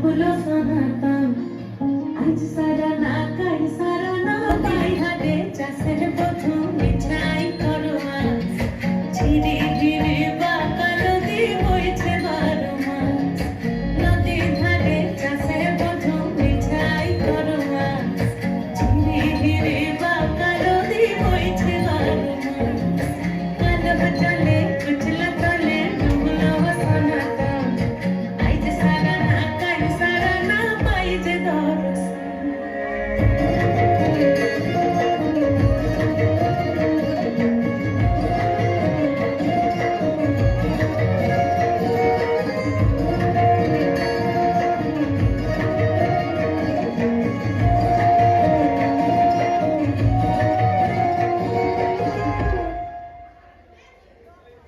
डुबलो सनातन आज सारा ना काल सारा ना पाई हाडे चाষের প্রথম মিঠাই করোয়া ঝিরি ঝিরি বাঁকা নদী বইছে বারো মাস নদীর ধারে চাষের প্রথম মিঠাই করোয়া ঝিরি ঝিরি বাঁকা নদী বইছে বারো মাস কালো জলে কুচলা তলে ডুবলো সনাতন আজ সারা না কাল সারা না পাই যে দরস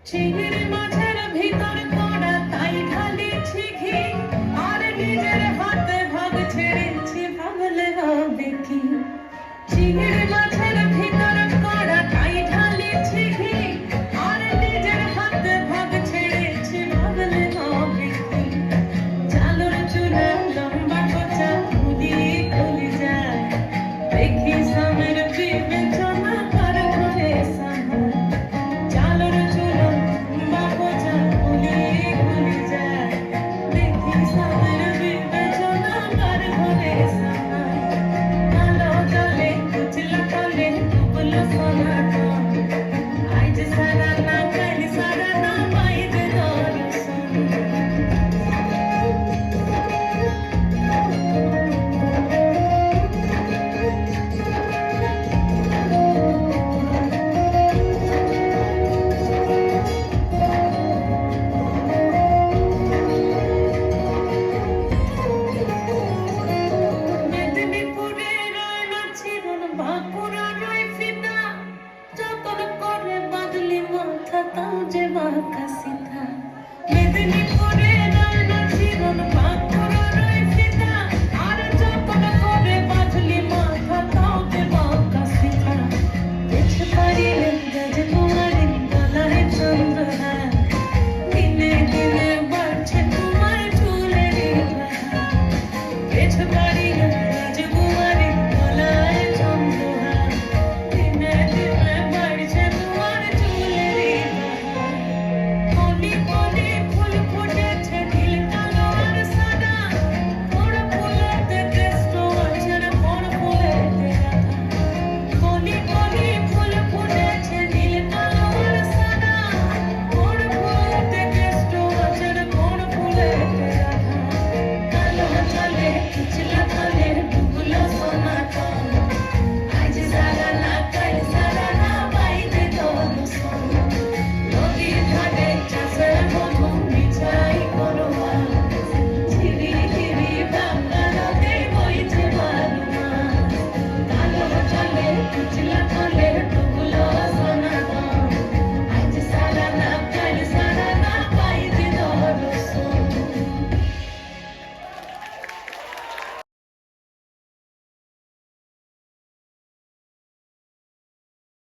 চিংড়ি মাছ